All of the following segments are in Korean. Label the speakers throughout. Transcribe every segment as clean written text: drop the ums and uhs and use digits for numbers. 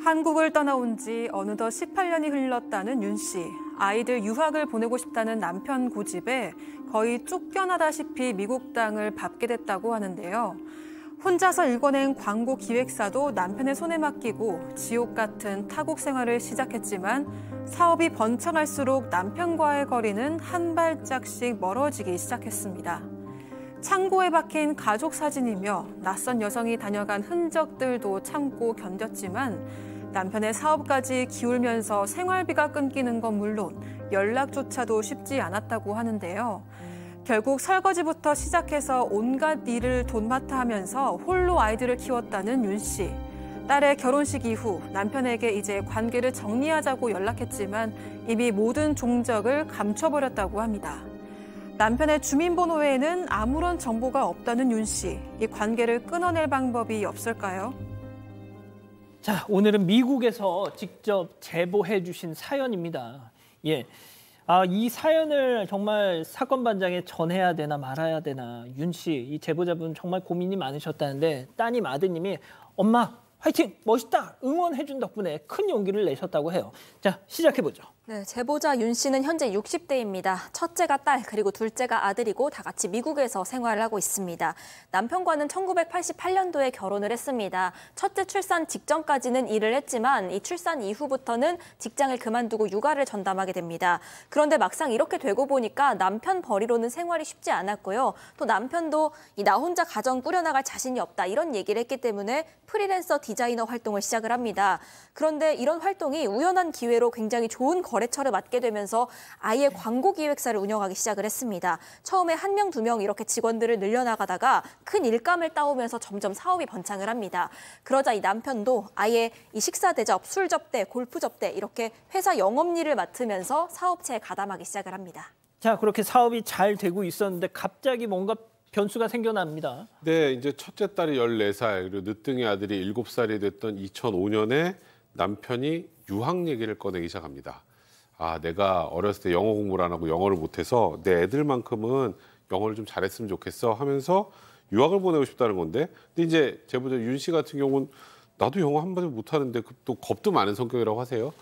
Speaker 1: 한국을 떠나온 지 어느덧 18년이 흘렀다는 윤 씨. 아이들 유학을 보내고 싶다는 남편 고집에 거의 쫓겨나다시피 미국 땅을 밟게 됐다고 하는데요. 혼자서 일궈낸 광고 기획사도 남편의 손에 맡기고 지옥 같은 타국 생활을 시작했지만 사업이 번창할수록 남편과의 거리는 한 발짝씩 멀어지기 시작했습니다. 창고에 박힌 가족 사진이며 낯선 여성이 다녀간 흔적들도 참고 견뎠지만 남편의 사업까지 기울면서 생활비가 끊기는 건 물론 연락조차도 쉽지 않았다고 하는데요. 결국 설거지부터 시작해서 온갖 일을 돈맡아 하면서 홀로 아이들을 키웠다는 윤 씨. 딸의 결혼식 이후 남편에게 이제 관계를 정리하자고 연락했지만 이미 모든 종적을 감춰버렸다고 합니다. 남편의 주민번호에는 아무런 정보가 없다는 윤 씨. 이 관계를 끊어낼 방법이 없을까요?
Speaker 2: 자, 오늘은 미국에서 직접 제보해 주신 사연입니다. 예. 이 사연을 정말 사건 반장에 전해야 되나 말아야 되나. 윤 씨, 이 제보자분 정말 고민이 많으셨다는데 따님 아드님이 엄마 화이팅! 멋있다! 응원해준 덕분에 큰 용기를 내셨다고 해요. 자, 시작해보죠.
Speaker 3: 네, 제보자 윤 씨는 현재 60대입니다. 첫째가 딸, 그리고 둘째가 아들이고 다 같이 미국에서 생활을 하고 있습니다. 남편과는 1988년도에 결혼을 했습니다. 첫째 출산 직전까지는 일을 했지만 이 출산 이후부터는 직장을 그만두고 육아를 전담하게 됩니다. 그런데 막상 이렇게 되고 보니까 남편 벌이로는 생활이 쉽지 않았고요. 또 남편도 나 혼자 가정 꾸려나갈 자신이 없다 이런 얘기를 했기 때문에 프리랜서 디자이너 활동을 시작을 합니다. 그런데 이런 활동이 우연한 기회로 굉장히 좋은 거래처를 맡게 되면서 아예 광고 기획사를 운영하기 시작을 했습니다. 처음에 1명, 2명 이렇게 직원들을 늘려나가다가 큰 일감을 따오면서 점점 사업이 번창을 합니다. 그러자 이 남편도 아예 이 식사 대접, 술 접대, 골프 접대 이렇게 회사 영업일을 맡으면서 사업체에 가담하기 시작을 합니다.
Speaker 2: 자, 그렇게 사업이 잘 되고 있었는데 갑자기 뭔가 변수가 생겨납니다.
Speaker 4: 네, 이제 첫째 딸이 14살, 그리고 늦둥이 아들이 7살이 됐던 2005년에 남편이 유학 얘기를 꺼내기 시작합니다. 내가 어렸을 때 영어 공부를 안 하고 영어를 못해서 내 애들만큼은 영어를 좀 잘했으면 좋겠어 하면서 유학을 보내고 싶다는 건데, 근데 이제 제보자 윤 씨 같은 경우는 나도 영어 한마디 못하는데 또 겁도 많은 성격이라고 하세요.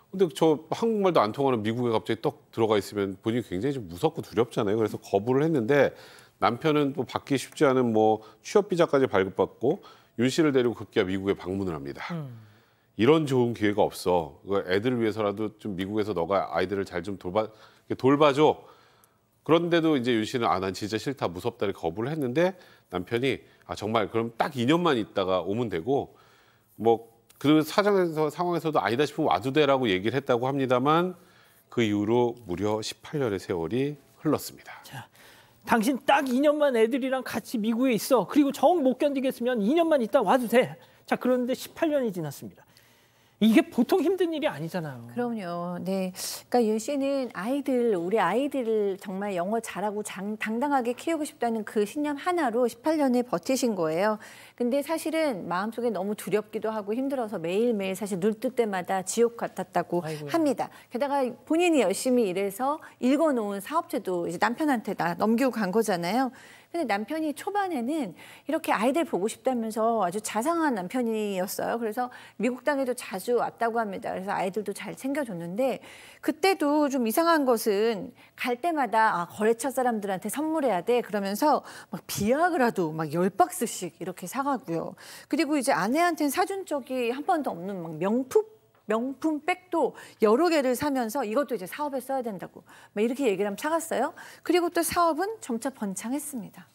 Speaker 4: 근데 저 한국말도 안 통하는 미국에 갑자기 떡 들어가 있으면 본인이 굉장히 좀 무섭고 두렵잖아요. 그래서 거부를 했는데 남편은 또 받기 쉽지 않은 취업 비자까지 발급받고 윤 씨를 데리고 급기야 미국에 방문을 합니다. 이런 좋은 기회가 없어. 애들을 위해서라도 좀 미국에서 너가 아이들을 잘 좀 돌봐줘. 그런데도 이제 윤 씨는 난 진짜 싫다, 무섭다 이렇게 거부를 했는데 남편이 정말 그럼 딱 2년만 있다가 오면 되고 그 상황에서도 아니다 싶으면 와도 돼라고 얘기를 했다고 합니다만 그 이후로 무려 18년의 세월이 흘렀습니다.
Speaker 2: 자, 당신 딱 2년만 애들이랑 같이 미국에 있어. 그리고 정 못 견디겠으면 2년만 있다 와도 돼. 자, 그런데 18년이 지났습니다. 이게 보통 힘든 일이 아니잖아요.
Speaker 5: 그럼요. 네. 그러니까 윤 씨는 우리 아이들을 정말 영어 잘하고 당당하게 키우고 싶다는 그 신념 하나로 18년을 버티신 거예요. 근데 사실은 마음속에 너무 두렵기도 하고 힘들어서 매일매일 사실 눈 뜰 때마다 지옥 같았다고 합니다. 게다가 본인이 열심히 일해서 읽어놓은 사업체도 이제 남편한테 다 넘기고 간 거잖아요. 근데 남편이 초반에는 이렇게 아이들 보고 싶다면서 아주 자상한 남편이었어요. 그래서 미국 땅에도 자주 왔다고 합니다. 그래서 아이들도 잘 챙겨줬는데 그때도 좀 이상한 것은 갈 때마다 거래처 사람들한테 선물해야 돼. 그러면서 막 비아그라도 막 10박스씩 이렇게 사가고요. 그리고 이제 아내한테는 사준 적이 한 번도 없는 막 명품 백도 여러 개를 사면서 이것도 이제 사업에 써야 된다고 막 이렇게 얘기를 하면 사갔어요. 그리고 또 사업은 점차 번창했습니다.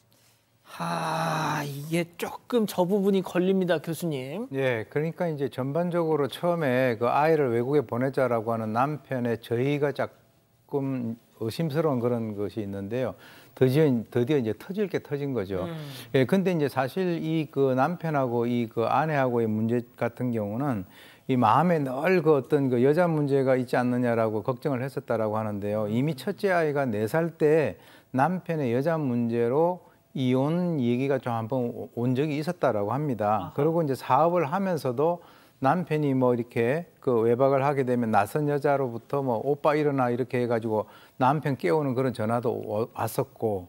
Speaker 2: 이게 조금 저 부분이 걸립니다, 교수님.
Speaker 6: 예, 그러니까 이제 전반적으로 처음에 그 아이를 외국에 보내자라고 하는 남편의 저희가 조금 의심스러운 그런 것이 있는데요. 드디어 이제 터질 게 터진 거죠. 예, 근데 이제 사실 그 남편하고 그 아내하고의 문제 같은 경우는 이 마음에 늘 그 어떤 그 여자 문제가 있지 않느냐라고 걱정을 했었다라고 하는데요. 이미 첫째 아이가 4살 때 남편의 여자 문제로 이혼 얘기가 좀 한번 온 적이 있었다라고 합니다. 그리고 이제 사업을 하면서도 남편이 이렇게 그 외박을 하게 되면 낯선 여자로부터 오빠 일어나 이렇게 해가지고 남편 깨우는 그런 전화도 왔었고,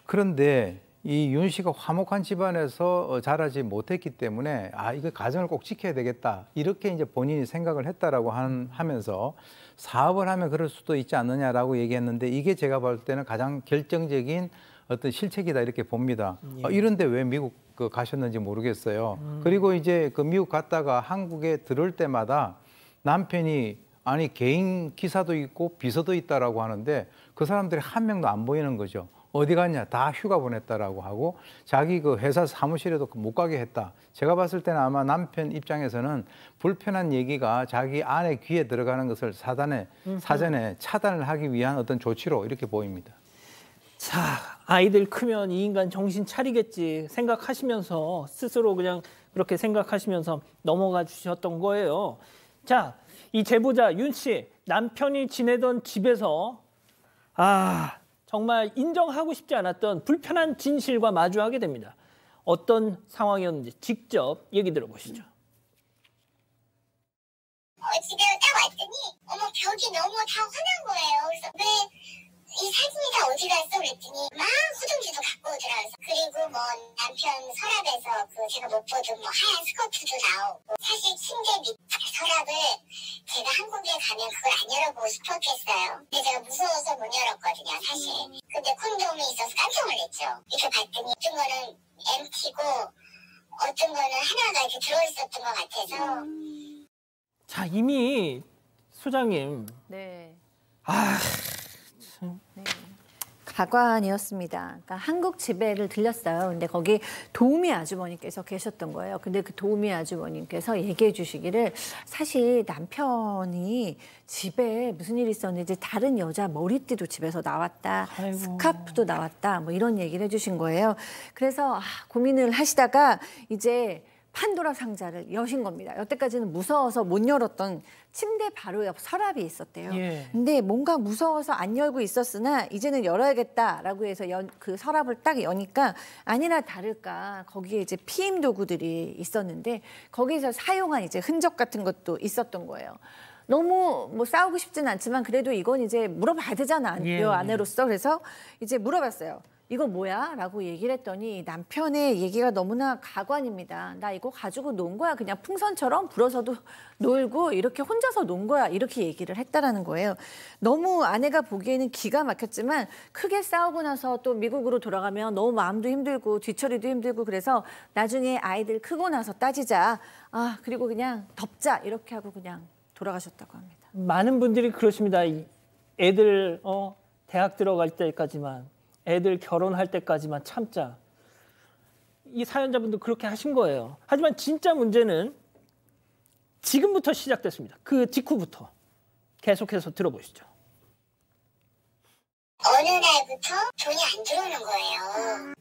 Speaker 6: 그런데 이 윤 씨가 화목한 집안에서 자라지 못했기 때문에 이거 가정을 꼭 지켜야 되겠다 이렇게 이제 본인이 생각을 했다라고 하면서 사업을 하면 그럴 수도 있지 않느냐라고 얘기했는데 이게 제가 볼 때는 가장 결정적인 어떤 실책이다 이렇게 봅니다. 이런데 왜 미국 가셨는지 모르겠어요. 그리고 이제 그 미국 갔다가 한국에 들어올 때마다 남편이 아니 개인 기사도 있고 비서도 있다라고 하는데 그 사람들이 한 명도 안 보이는 거죠. 어디 갔냐? 다 휴가 보냈다라고 하고 자기 그 회사 사무실에도 못 가게 했다. 제가 봤을 때는 아마 남편 입장에서는 불편한 얘기가 자기 아내 귀에 들어가는 것을 사전에 차단을 하기 위한 어떤 조치로 이렇게 보입니다.
Speaker 2: 자, 아이들 크면 이 인간 정신 차리겠지 생각하시면서 스스로 그냥 그렇게 생각하시면서 넘어가 주셨던 거예요. 자, 이 제보자 윤 씨, 남편이 지내던 집에서 정말 인정하고 싶지 않았던 불편한 진실과 마주하게 됩니다. 어떤 상황이었는지 직접 얘기 들어보시죠.
Speaker 7: 집에 딱 왔더니 벽이 너무 다 화난 거예요. 그래서 왜 이 사진이 다 어디 갔어? 그랬더니 막 호동지도 갖고 오더라고요. 그리고 뭐 남편 서랍에서 제가 못 보던 하얀 스커트도 나오고 사실 침대 밑 서랍을 제가 한국에 가면 그걸 안 열어보고 싶었겠어요. 근데 제가 무서워서 못 열었거든요, 사실. 근데 콘돔이 있어서 깜짝 놀랐죠. 이렇게 봤더니 어떤 거는 MT고 어떤 거는 하나가 이렇게 들어있었던 것 같아서.
Speaker 2: 자, 이미 소장님.
Speaker 5: 네.
Speaker 2: 참.
Speaker 5: 네. 가관이었습니다. 그러니까 한국 집에를 들렸어요. 근데 거기 도우미 아주머니께서 계셨던 거예요. 근데 그 도우미 아주머니께서 얘기해 주시기를 사실 남편이 집에 무슨 일이 있었는지 다른 여자 머리띠도 집에서 나왔다.
Speaker 2: 아이고.
Speaker 5: 스카프도 나왔다. 뭐 이런 얘기를 해주신 거예요. 그래서 고민을 하시다가 이제 판도라 상자를 여신 겁니다. 여태까지는 무서워서 못 열었던 침대 바로 옆 서랍이 있었대요.
Speaker 2: 예.
Speaker 5: 근데 뭔가 무서워서 안 열고 있었으나 이제는 열어야겠다라고 해서 그 서랍을 딱 여니까 아니나 다를까 거기에 이제 피임 도구들이 있었는데 거기서 사용한 이제 흔적 같은 것도 있었던 거예요. 너무 뭐 싸우고 싶진 않지만 그래도 이건 이제 물어봐야 되잖아.
Speaker 2: 예,
Speaker 5: 아내로서. 그래서 이제 물어봤어요. 이거 뭐야? 라고 얘기를 했더니 남편의 얘기가 너무나 가관입니다. 나 이거 가지고 논 거야. 그냥 풍선처럼 불어서도 놀고 이렇게 혼자서 논 거야. 이렇게 얘기를 했다라는 거예요. 너무 아내가 보기에는 기가 막혔지만 크게 싸우고 나서 또 미국으로 돌아가면 너무 마음도 힘들고 뒤처리도 힘들고 그래서 나중에 아이들 크고 나서 따지자. 그리고 그냥 덮자. 이렇게 하고 그냥 돌아가셨다고 합니다.
Speaker 2: 많은 분들이 그러십니다. 애들 대학 들어갈 때까지만, 애들 결혼할 때까지만 참자. 이 사연자분도 그렇게 하신 거예요. 하지만 진짜 문제는 지금부터 시작됐습니다. 그 직후부터. 계속해서 들어보시죠.
Speaker 7: 어느 날부터 돈이 안 들어오는 거예요.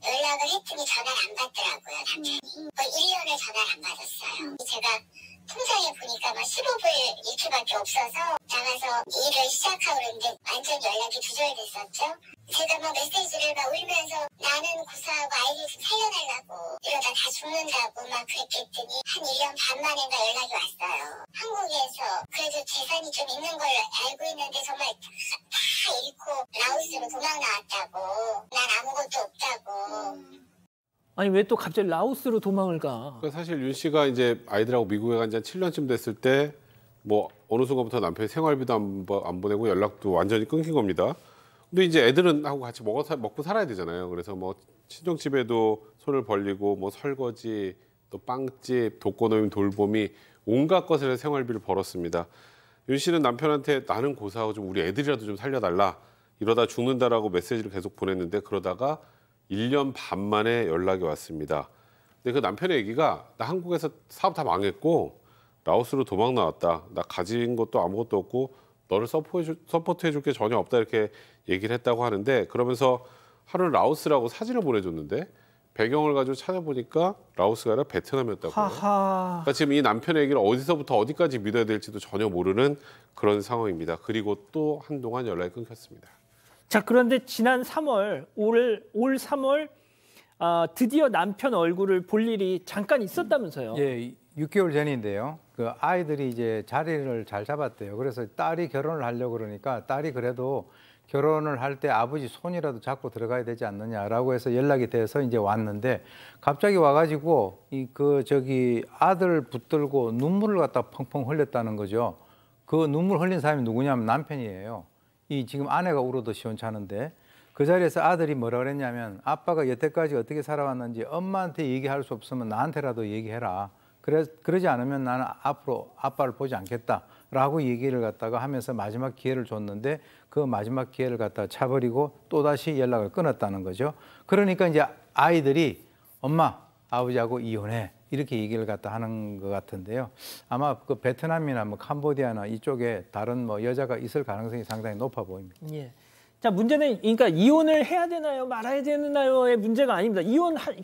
Speaker 7: 연락을 했더니 전화를 안 받더라고요, 남편이. 1년을 전화를 안 받았어요. 제가 통장에 보니까 15불 이렇게밖에 없어서 나가서 일을 시작하고 그랬는데 완전 연락이 두절됐었죠. 제가 메시지를 울면서 나는 고사하고 아이를 좀 살려달라고 이러다 다 죽는다고 그랬더니 한 1년 반 만인가 연락이 왔어요. 한국에서 그래도 재산이 좀 있는 걸 알고 있는데 정말 다 잃고 라오스로 도망 나왔다고. 난 아무것도 없다고.
Speaker 2: 아니 왜 또 갑자기 라오스로 도망을 가?
Speaker 4: 그러니까 사실 윤 씨가 이제 아이들하고 미국에 간 지 한 7년쯤 됐을 때 어느 순간부터 남편이 생활비도 안 보내고 연락도 완전히 끊긴 겁니다. 근데 이제 애들은 하고 같이 먹고 살아야 되잖아요. 그래서 친정집에도 손을 벌리고 설거지, 또 빵집, 독거노인 돌보미 온갖 것을 해서 생활비를 벌었습니다. 윤 씨는 남편한테 나는 고사하고 좀 우리 애들이라도 좀 살려달라. 이러다 죽는다라고 메시지를 계속 보냈는데 그러다가 1년 반 만에 연락이 왔습니다. 근데 그 남편의 얘기가 나 한국에서 사업 다 망했고 라오스로 도망 나왔다. 나 가진 것도 아무것도 없고 너를 서포트해 줄 게 전혀 없다 이렇게 얘기를 했다고 하는데 그러면서 하루는 라오스라고 사진을 보내줬는데 배경을 가지고 찾아보니까 라오스가 아니라 베트남이었다고요. 그러니까 지금 이 남편의 얘기를 어디서부터 어디까지 믿어야 될지도 전혀 모르는 그런 상황입니다. 그리고 또 한동안 연락이 끊겼습니다.
Speaker 2: 자, 그런데 지난 3월, 올 3월 드디어 남편 얼굴을 볼 일이 잠깐 있었다면서요?
Speaker 6: 예, 6개월 전인데요. 그 아이들이 이제 자리를 잘 잡았대요. 그래서 딸이 결혼을 하려고 그러니까 딸이 그래도 결혼을 할 때 아버지 손이라도 잡고 들어가야 되지 않느냐라고 해서 연락이 돼서 이제 왔는데 갑자기 와가지고 아들 붙들고 눈물을 갖다 펑펑 흘렸다는 거죠. 그 눈물 흘린 사람이 누구냐면 남편이에요. 이 지금 아내가 울어도 시원찮은데 그 자리에서 아들이 뭐라 그랬냐면 아빠가 여태까지 어떻게 살아왔는지 엄마한테 얘기할 수 없으면 나한테라도 얘기해라. 그러지 않으면 나는 앞으로 아빠를 보지 않겠다라고 얘기를 갖다가 하면서 마지막 기회를 줬는데 그 마지막 기회를 갖다가 차버리고 또다시 연락을 끊었다는 거죠. 그러니까 이제 아이들이 엄마, 아버지하고 이혼해. 이렇게 얘기를 갖다 하는 것 같은데요. 아마 그 베트남이나 뭐 캄보디아나 이쪽에 다른 뭐 여자가 있을 가능성이 상당히 높아 보입니다.
Speaker 2: 예. 자, 문제는 그러니까 이혼을 해야 되나요, 말아야 되나요의 문제가 아닙니다.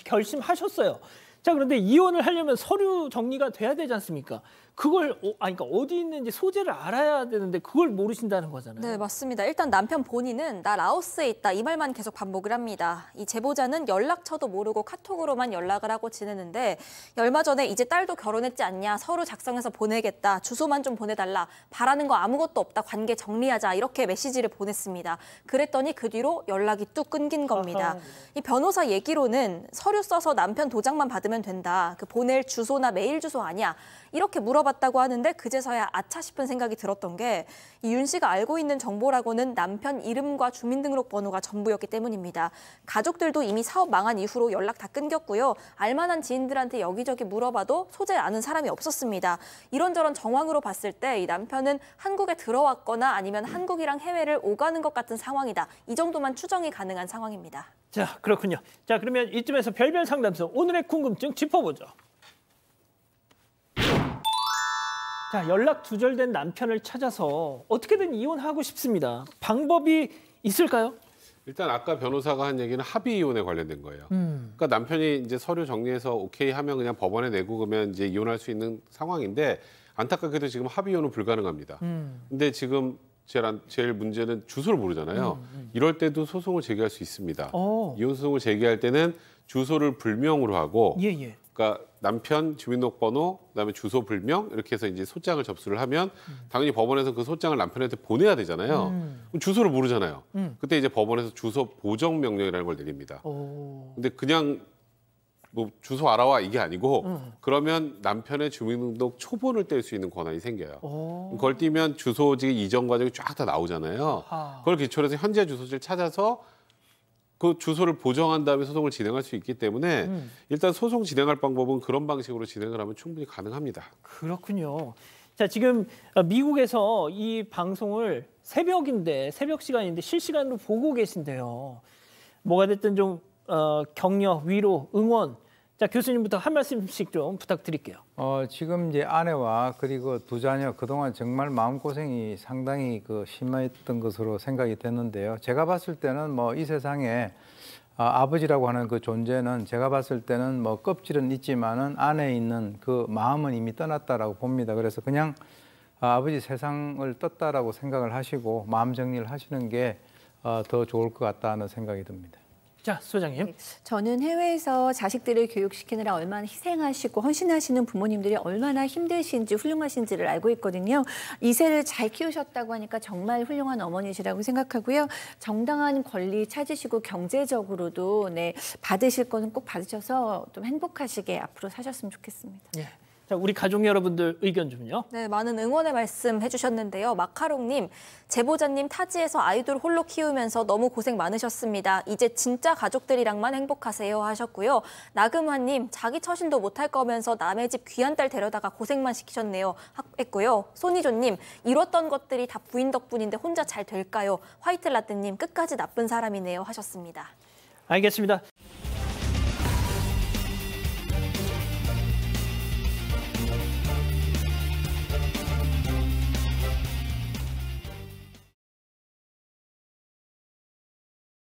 Speaker 2: 결심하셨어요. 자, 그런데 이혼을 하려면 서류 정리가 돼야 되지 않습니까? 그걸 그러니까 어디 있는지 소재를 알아야 되는데 그걸 모르신다는 거잖아요.
Speaker 3: 네, 맞습니다. 일단 남편 본인은 나 라오스에 있다 이 말만 계속 반복을 합니다. 이 제보자는 연락처도 모르고 카톡으로만 연락을 하고 지내는데 얼마 전에 이제 딸도 결혼했지 않냐, 서류 작성해서 보내겠다, 주소만 좀 보내달라, 바라는 거 아무것도 없다, 관계 정리하자 이렇게 메시지를 보냈습니다. 그랬더니 그 뒤로 연락이 뚝 끊긴 겁니다. 이 변호사 얘기로는 서류 써서 남편 도장만 받으면 된다, 그 보낼 주소나 메일 주소 아니야, 이렇게 물어봤다고 하는데 그제서야 아차 싶은 생각이 들었던 게 이 윤 씨가 알고 있는 정보라고는 남편 이름과 주민등록번호가 전부였기 때문입니다. 가족들도 이미 사업 망한 이후로 연락 다 끊겼고요. 알만한 지인들한테 여기저기 물어봐도 소재 아는 사람이 없었습니다. 이런저런 정황으로 봤을 때 이 남편은 한국에 들어왔거나 아니면 한국이랑 해외를 오가는 것 같은 상황이다. 이 정도만 추정이 가능한 상황입니다.
Speaker 2: 자, 그렇군요. 자, 그러면 이쯤에서 별별 상담소 오늘의 궁금증 짚어보죠. 자, 연락 두절된 남편을 찾아서 어떻게든 이혼하고 싶습니다. 방법이 있을까요?
Speaker 4: 일단 아까 변호사가 한 얘기는 합의 이혼에 관련된 거예요. 그러니까 남편이 이제 서류 정리해서 오케이 하면 그냥 법원에 내고 그러면 이제 이혼할 수 있는 상황인데 안타깝게도 지금 합의 이혼은 불가능합니다. 근데 지금 제일 문제는 주소를 모르잖아요. 이럴 때도 소송을 제기할 수 있습니다. 이혼 소송을 제기할 때는 주소를 불명으로 하고
Speaker 2: 예.
Speaker 4: 그러니까 남편 주민등록번호, 그다음에 주소 불명 이렇게 해서 이제 소장을 접수를 하면 당연히 법원에서 그 소장을 남편한테 보내야 되잖아요. 그럼 주소를 모르잖아요. 그때 이제 법원에서 주소 보정 명령이라는 걸 내립니다. 근데 그냥 뭐 주소 알아와 이게 아니고 그러면 남편의 주민등록 초본을 뗄 수 있는 권한이 생겨요. 그걸 띄면 주소지 이전 과정이 쫙 다 나오잖아요. 그걸 기초로 해서 현재 주소지를 찾아서 그 주소를 보정한 다음에 소송을 진행할 수 있기 때문에 일단 소송 진행할 방법은 그런 방식으로 진행을 하면 충분히 가능합니다.
Speaker 2: 그렇군요. 자, 지금 미국에서 이 방송을 새벽 시간인데 실시간으로 보고 계신데요. 뭐가 됐든 좀 격려, 위로, 응원. 자, 교수님부터 한 말씀씩 좀 부탁드릴게요.
Speaker 6: 지금 이제 아내와 그리고 두 자녀 그동안 정말 마음고생이 상당히 심했던 것으로 생각이 됐는데요. 제가 봤을 때는 뭐 이 세상에 아버지라고 하는 그 존재는 제가 봤을 때는 뭐 껍질은 있지만은 안에 있는 그 마음은 이미 떠났다라고 봅니다. 그래서 그냥 아버지 세상을 떴다라고 생각을 하시고 마음 정리를 하시는 게 더 좋을 것 같다는 생각이 듭니다.
Speaker 2: 자, 소장님.
Speaker 5: 저는 해외에서 자식들을 교육시키느라 얼마나 희생하시고 헌신하시는 부모님들이 얼마나 힘드신지 훌륭하신지를 알고 있거든요. 이세를 잘 키우셨다고 하니까 정말 훌륭한 어머니시라고 생각하고요. 정당한 권리 찾으시고 경제적으로도 받으실 거는 꼭 받으셔서 좀 행복하시게 앞으로 사셨으면 좋겠습니다.
Speaker 2: 예. 자, 우리 가족 여러분들 의견 좀요.
Speaker 3: 네, 많은 응원의 말씀 해주셨는데요. 마카롱님, 제보자님 타지에서 아이돌 홀로 키우면서 너무 고생 많으셨습니다. 이제 진짜 가족들이랑만 행복하세요 하셨고요. 나금화님, 자기 처신도 못할 거면서 남의 집 귀한 딸 데려다가 고생만 시키셨네요 했고요. 손희조님, 이뤘던 것들이 다 부인 덕분인데 혼자 잘 될까요? 화이트라떼님, 끝까지 나쁜 사람이네요 하셨습니다.
Speaker 2: 알겠습니다.